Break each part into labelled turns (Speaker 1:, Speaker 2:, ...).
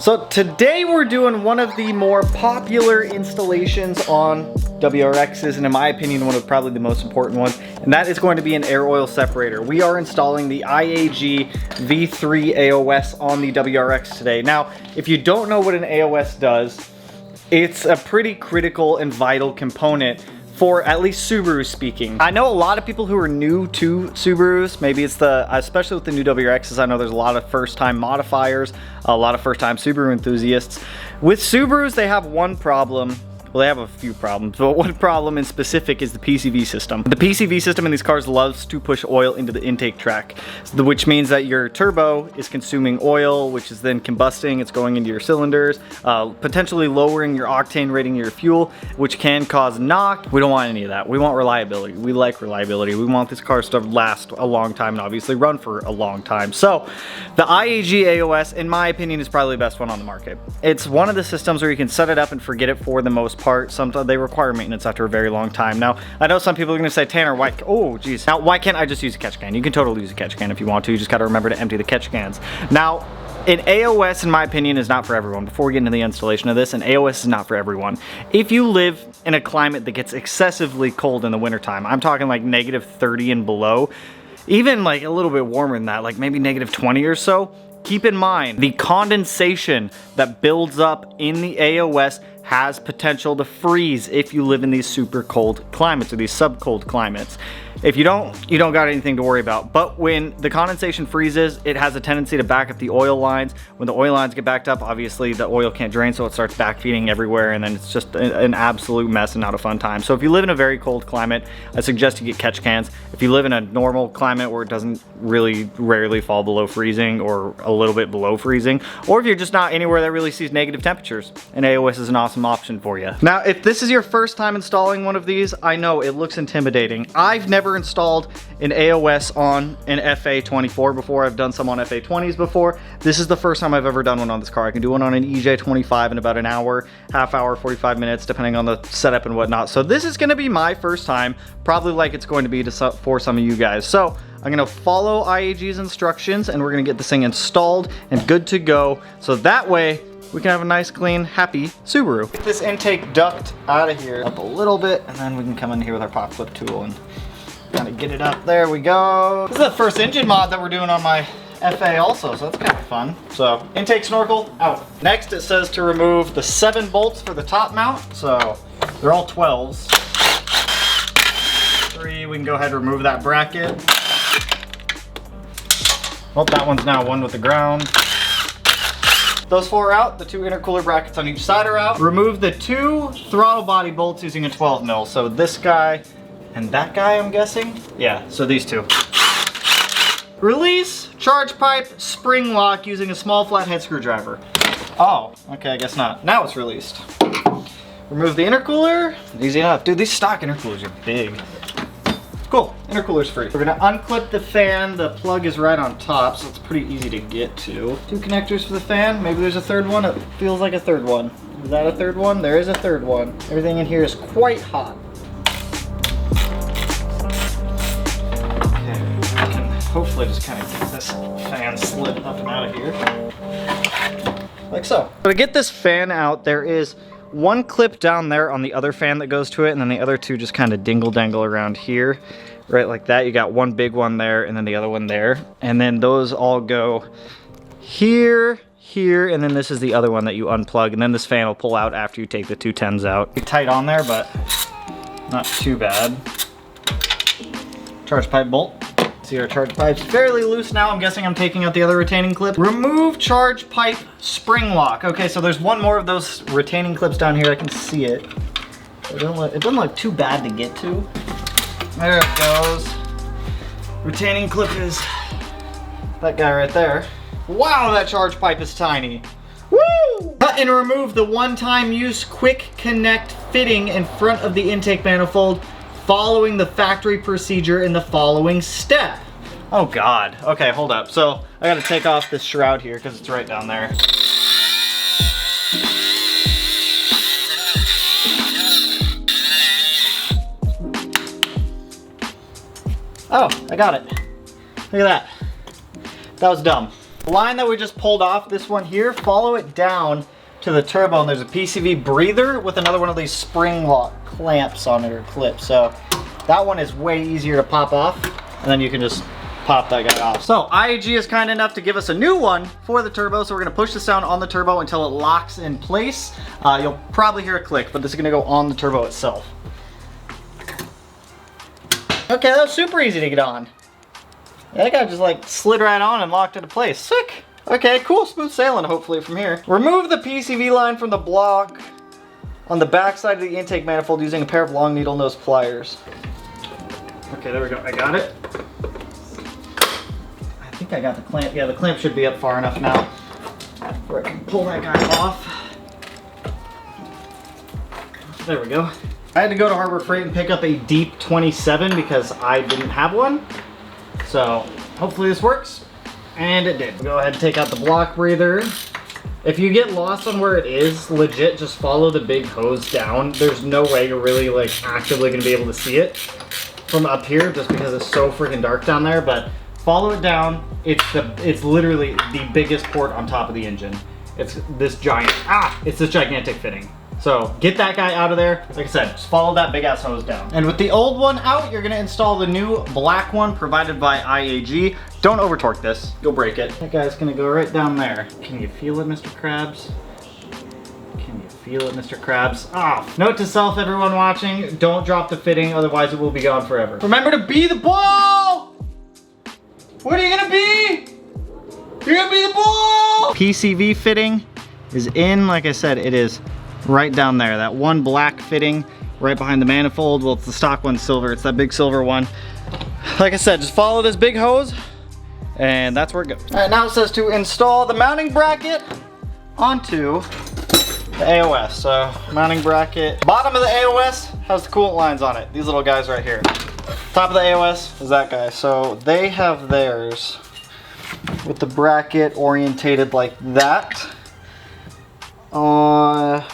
Speaker 1: So today we're doing one of the more popular installations on WRXs, and in my opinion, one of probably the most important ones, and that is going to be an air oil separator. We are installing the IAG V3 AOS on the WRX today. Now, if you don't know what an AOS does, it's a pretty critical and vital component for at least Subaru speaking. I know a lot of people who are new to Subarus, maybe it's especially with the new WRXs, I know there's a lot of first-time modifiers, a lot of first-time Subaru enthusiasts. With Subarus, they have one problem. Well, they have a few problems, but one problem in specific is the PCV system. The PCV system in these cars loves to push oil into the intake track, which means that your turbo is consuming oil, which is then combusting, it's going into your cylinders, potentially lowering your octane rating of your fuel, which can cause knock. We don't want any of that. We want reliability. We like reliability. We want these cars to last a long time and obviously run for a long time. So the IAG AOS, in my opinion, is probably the best one on the market. It's one of the systems where you can set it up and forget it for the most part. Sometimes they require maintenance after a very long time. Now, I know some people are gonna say, Tanner, why, oh geez. Now, why can't I just use a catch can? You can totally use a catch can if you want to. You just gotta remember to empty the catch cans. Now, an AOS, in my opinion, is not for everyone. Before we get into the installation of this, an AOS is not for everyone. If you live in a climate that gets excessively cold in the wintertime, I'm talking like negative 30 and below, even like a little bit warmer than that, like maybe negative 20 or so, keep in mind the condensation that builds up in the AOS has potential to freeze if you live in these super cold climates or these sub-cold climates. If you don't got anything to worry about. But when the condensation freezes, it has a tendency to back up the oil lines. When the oil lines get backed up, obviously the oil can't drain, so it starts backfeeding everywhere, and then it's just an absolute mess and not a fun time. So if you live in a very cold climate, I suggest you get catch cans. If you live in a normal climate where it doesn't really rarely fall below freezing or a little bit below freezing, or if you're just not anywhere that really sees negative temperatures, an AOS is an awesome option for you. Now, if this is your first time installing one of these, I know it looks intimidating. I've never installed an AOS on an FA24 before. I've done some on FA20s before. This is the first time I've ever done one on this car. I can do one on an EJ25 in about an hour, half hour, 45 minutes, depending on the setup and whatnot. So this is gonna be my first time, probably like it's going to be for some of you guys. So I'm gonna follow IAG's instructions and we're gonna get this thing installed and good to go. So that way, we can have a nice, clean, happy Subaru. Get this intake duct out of here up a little bit, and then we can come in here with our pop clip tool and kind of get it up. There we go. This is the first engine mod that we're doing on my FA also, so that's kind of fun. So, intake snorkel out. Next, it says to remove the 7 bolts for the top mount. So, they're all 12s. 3, we can go ahead and remove that bracket. Oh, that one's now one with the ground. Those 4 are out. The 2 intercooler brackets on each side are out. Remove the 2 throttle body bolts using a 12 mil. So this guy and that guy, I'm guessing. Yeah, so these 2. Release charge pipe spring lock using a small flathead screwdriver. Oh, okay, I guess not. Now it's released. Remove the intercooler. Easy enough. Dude, these stock intercoolers are big. Cool, intercooler's free. We're gonna unclip the fan. The plug is right on top, so it's pretty easy to get to. 2 connectors for the fan. Maybe there's a third one. It feels like a third one. Is that a third one? There is a third one. Everything in here is quite hot. Okay, I can hopefully just kind of get this fan slid up and out of here. Like so. So to get this fan out, there is 1 clip down there on the other fan that goes to it, and then the other 2 just kind of dingle-dangle around here, right like that. You got 1 big one there, and then the other one there. And then those all go here, here, and then this is the other one that you unplug, and then this fan will pull out after you take the 2 10s out. Be tight on there, but not too bad. Charge pipe bolt. See, our charge pipe's fairly loose now. I'm guessing I'm taking out the other retaining clip. Remove charge pipe spring lock. Okay, so there's 1 more of those retaining clips down here. I can see it. It doesn't look too bad to get to. There it goes. Retaining clip is that guy right there. Wow, that charge pipe is tiny. Woo! Cut and remove the one-time use quick connect fitting in front of the intake manifold, following the factory procedure in the following step. Oh God. Okay, hold up. So I gotta take off this shroud here because it's right down there. Oh, I got it. Look at that. That was dumb. The line that we just pulled off, this one here, follow it down to the turbo, and there's a PCV breather with another one of these spring lock clamps on it, or clips. So that one is way easier to pop off, and then you can just pop that guy off. So IAG is kind enough to give us a new one for the turbo, so we're gonna push this down on the turbo until it locks in place. You'll probably hear a click, but this is gonna go on the turbo itself. Okay, that was super easy to get on. That guy just like slid right on and locked into place. Sick. Okay, cool, smooth sailing hopefully from here. Remove the PCV line from the block on the back side of the intake manifold using a pair of long needle nose pliers. Okay, there we go, I got it. I think I got the clamp. Yeah, the clamp should be up far enough now where I can pull that guy off. There we go. I had to go to Harbor Freight and pick up a deep 27 because I didn't have one. So hopefully this works. And it did. Go ahead and take out the block breather. If you get lost on where it is, legit just follow the big hose down. There's no way you're really like actively gonna be able to see it from up here just because it's so freaking dark down there, but follow it down. It's literally the biggest port on top of the engine. It's this gigantic fitting. So get that guy out of there. Like I said, just follow that big ass hose down. And with the old one out, you're gonna install the new black one provided by IAG. Don't over torque this, you'll break it. That guy's gonna go right down there. Can you feel it, Mr. Krabs? Can you feel it, Mr. Krabs? Ah, note to self, everyone watching, don't drop the fitting, otherwise it will be gone forever. Remember to be the ball! What are you gonna be? You're gonna be the ball! PCV fitting is in, like I said, it is right down there. That one black fitting right behind the manifold. Well, it's the stock one silver. It's that big silver one. Like I said, just follow this big hose and that's where it goes. All right, now it says to install the mounting bracket onto the AOS. So mounting bracket, bottom of the AOS has the coolant lines on it. These little guys right here. Top of the AOS is that guy. So they have theirs with the bracket orientated like that.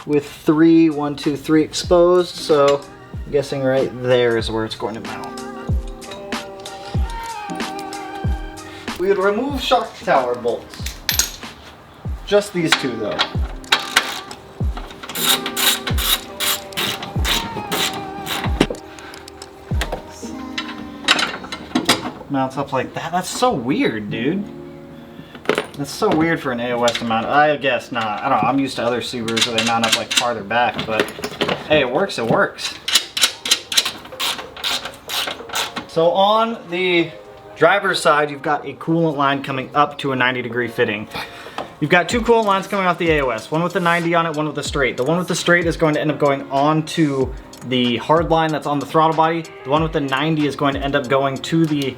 Speaker 1: With 1, 2, 3 exposed, so I'm guessing right there is where it's going to mount. We would remove shock tower bolts. Just these two though. Mounts up like that. That's so weird, dude. That's so weird for an AOS to mount. I guess not. I don't know. I'm used to other Subarus where they mount up like farther back, but hey, it works, it works. So on the driver's side, you've got a coolant line coming up to a 90-degree fitting. You've got two coolant lines coming off the AOS, one with the 90 on it, one with the straight. The one with the straight is going to end up going onto the hard line that's on the throttle body. The one with the 90 is going to end up going to the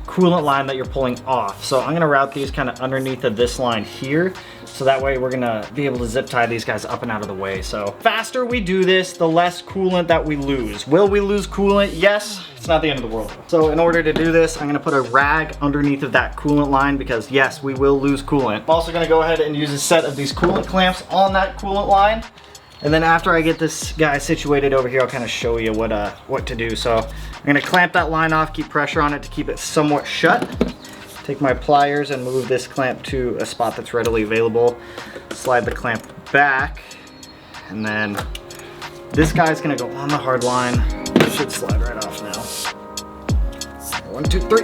Speaker 1: coolant line that you're pulling off. So I'm gonna route these kind of underneath of this line here, so that way we're gonna be able to zip tie these guys up and out of the way. So faster we do this, the less coolant that we lose. Will we lose coolant? Yes, it's not the end of the world. So in order to do this, I'm gonna put a rag underneath of that coolant line because yes, we will lose coolant. I'm also gonna go ahead and use a set of these coolant clamps on that coolant line. And then after I get this guy situated over here, I'll kind of show you what to do. So I'm gonna clamp that line off, keep pressure on it to keep it somewhat shut. Take my pliers and move this clamp to a spot that's readily available. Slide the clamp back, and then this guy's gonna go on the hard line. It should slide right off now. 1, 2, 3.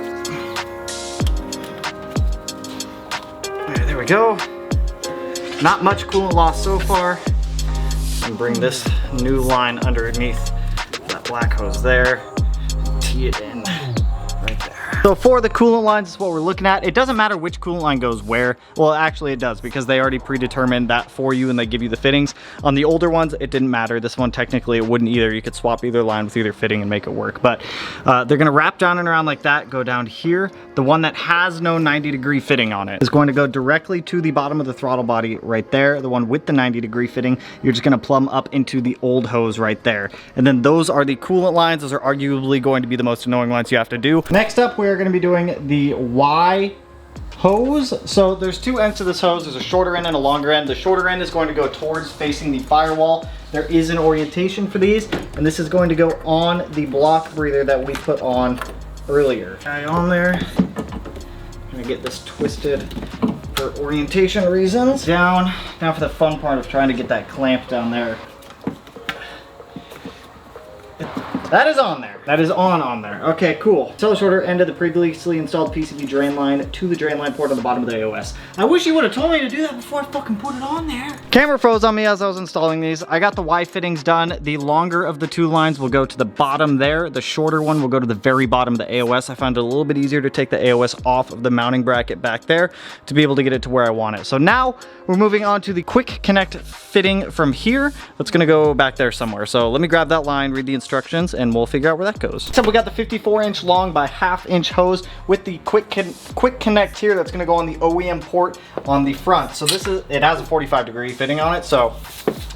Speaker 1: All right, there we go. Not much coolant loss so far. And bring this new line underneath that black hose there, tee it in right there. So for the coolant lines is what we're looking at. It doesn't matter which coolant line goes where. Well, actually it does, because they already predetermined that for you and they give you the fittings. On the older ones, it didn't matter. This one, technically, it wouldn't either. You could swap either line with either fitting and make it work. But they're gonna wrap down and around like that, go down here. The one that has no 90-degree fitting on it is going to go directly to the bottom of the throttle body right there. The one with the 90-degree fitting, you're just gonna plumb up into the old hose right there. And then those are the coolant lines. Those are arguably going to be the most annoying lines you have to do. Next up, we're gonna be doing the Y hose. So there's two ends to this hose. There's a shorter end and a longer end. The shorter end is going to go towards facing the firewall. There is an orientation for these, and this is going to go on the block breather that we put on earlier. Okay, on there. I'm gonna get this twisted for orientation reasons. Down. Now for the fun part of trying to get that clamp down there. That is on there. That is on there. Okay, cool. Tell the shorter end of the previously installed PCB drain line to the drain line port on the bottom of the AOS. I wish you would have told me to do that before I fucking put it on there. Camera froze on me as I was installing these. I got the Y fittings done. The longer of the two lines will go to the bottom there. The shorter one will go to the very bottom of the AOS. I found it a little bit easier to take the AOS off of the mounting bracket back there to be able to get it to where I want it. So now we're moving on to the quick connect fitting from here. That's gonna go back there somewhere. So let me grab that line, read the instructions, and we'll figure out where that goes. So we got the 54-inch long by ½ hose with the quick connect here that's gonna go on the OEM port on the front. So it has a 45-degree fitting on it. So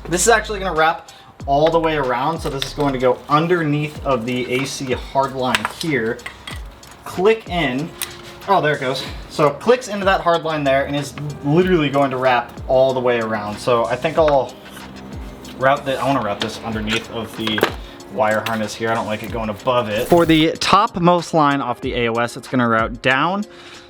Speaker 1: this is actually gonna wrap all the way around. So this is going to go underneath of the AC hard line here. Click in. Oh, there it goes. So it clicks into that hard line there and is literally going to wrap all the way around. So I think I'll route I want to route this underneath of the wire harness here. I don't like it going above it. For the topmost line off the AOS, it's gonna route down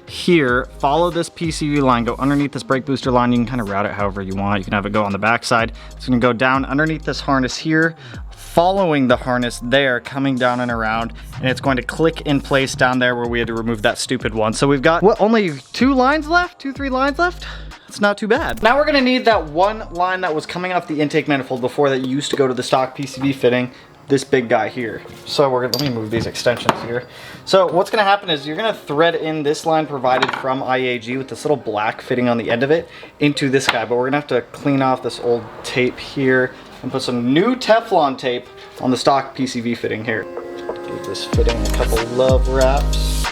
Speaker 1: here, follow this PCB line, go underneath this brake booster line. You can kind of route it however you want. You can have it go on the back side. It's gonna go down underneath this harness here, following the harness there, coming down and around, and it's going to click in place down there where we had to remove that stupid one. So we've got, what, only 2 lines left? 2-3 lines left? It's not too bad. Now we're gonna need that one line that was coming off the intake manifold before that used to go to the stock PCB fitting, this big guy here. So let me move these extensions here. So what's gonna happen is you're gonna thread in this line provided from IAG with this little black fitting on the end of it into this guy, but we're gonna have to clean off this old tape here and put some new Teflon tape on the stock PCB fitting here. Give this fitting a couple love wraps.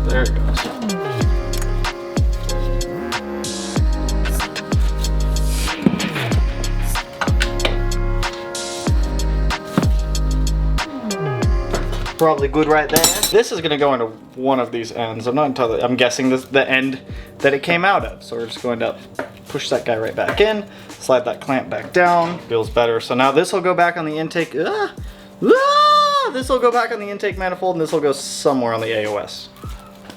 Speaker 1: There it goes. Probably good right there. This is gonna go into one of these ends. I'm not entirely, I'm guessing this the end that it came out of. So we're just going to push that guy right back in, slide that clamp back down. Feels better. So now this will go back on the intake. This will go back on the intake manifold and this will go somewhere on the AOS.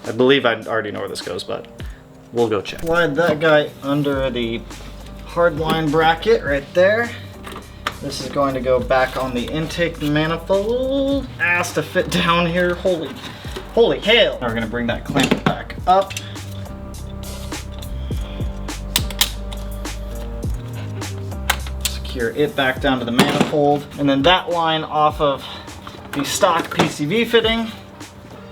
Speaker 1: I believe I already know where this goes, but we'll go check. Slide that guy under the hardline bracket right there. This is going to go back on the intake manifold. Ass to fit down here. Holy hell. Now we're gonna bring that clamp back up. Secure it back down to the manifold. And then that line off of the stock PCB fitting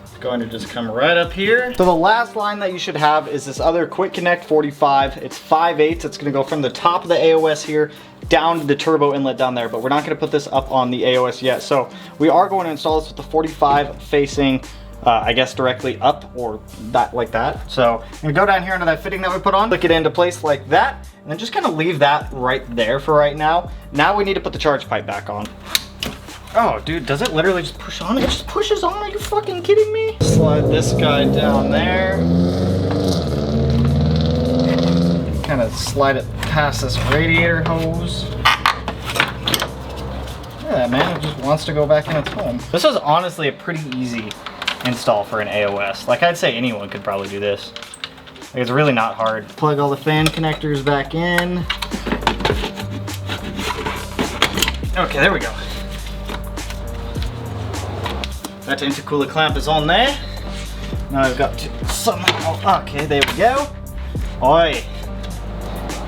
Speaker 1: is going to just come right up here. So the last line that you should have is this other Quick Connect 45. It's 5/8. It's gonna go from the top of the AOS here down to the turbo inlet down there, but we're not gonna put this up on the AOS yet. So we are going to install this with the 45 facing, I guess directly up or that like that. So I'm gonna go down here into that fitting that we put on, click it into place like that, and then just kind of leave that right there for right now. Now we need to put the charge pipe back on. Oh, dude, does it literally just push on? It just pushes on? Are you fucking kidding me? Slide this guy down there. Kind of slide it past this radiator hose. Yeah, man, it just wants to go back in its home. This was honestly a pretty easy install for an AOS. Like, I'd say anyone could probably do this. Like, it's really not hard. Plug all the fan connectors back in. Okay, there we go. That intercooler clamp is on there. Now I've got to somehow, okay, there we go. Oi.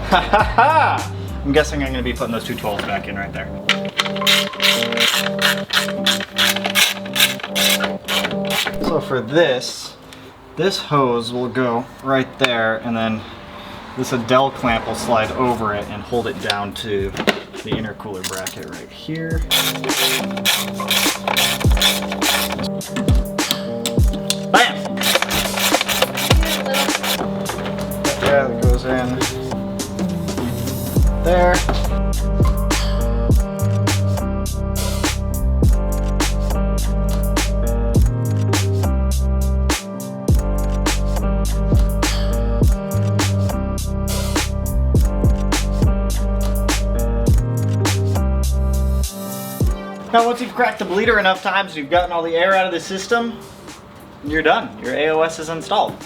Speaker 1: Ha ha ha! I'm guessing I'm gonna be putting those 212s back in right there. So for this hose will go right there, and then this Adele clamp will slide over it and hold it down to the intercooler bracket right here. Bam! Yeah, that goes in there. Now once you've cracked the bleeder enough times, you've gotten all the air out of the system, you're done. Your AOS is installed.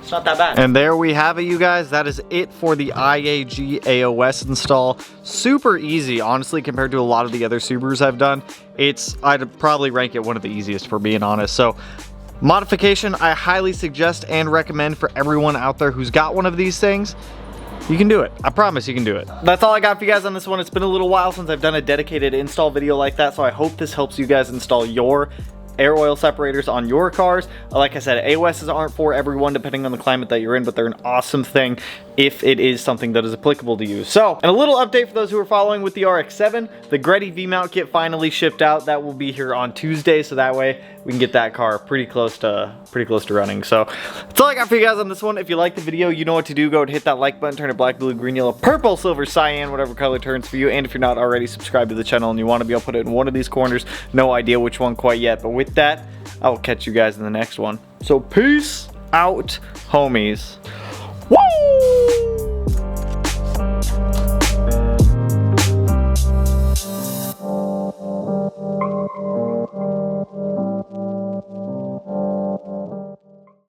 Speaker 1: It's not that bad. And there we have it, you guys. That is it for the IAG AOS install. Super easy, honestly, compared to a lot of the other Subarus I've done. I'd probably rank it one of the easiest, for being honest. So, modification, I highly suggest and recommend for everyone out there who's got one of these things. You can do it. I promise you can do it. That's all I got for you guys on this one. It's been a little while since I've done a dedicated install video like that, so I hope this helps you guys install your air oil separators on your cars. Like I said, AOSs aren't for everyone depending on the climate that you're in, but they're an awesome thing if it is something that is applicable to you. So, and a little update for those who are following with the RX-7, the Greddy V-mount kit finally shipped out. That will be here on Tuesday, so that way we can get that car pretty close to running. So, that's all I got for you guys on this one. If you like the video, you know what to do. Go and hit that like button, turn it black, blue, green, yellow, purple, silver, cyan, whatever color turns for you. And if you're not already subscribed to the channel and you want to be able to put it in one of these corners, no idea which one quite yet. But with that, I will catch you guys in the next one. So peace out, homies. Woo!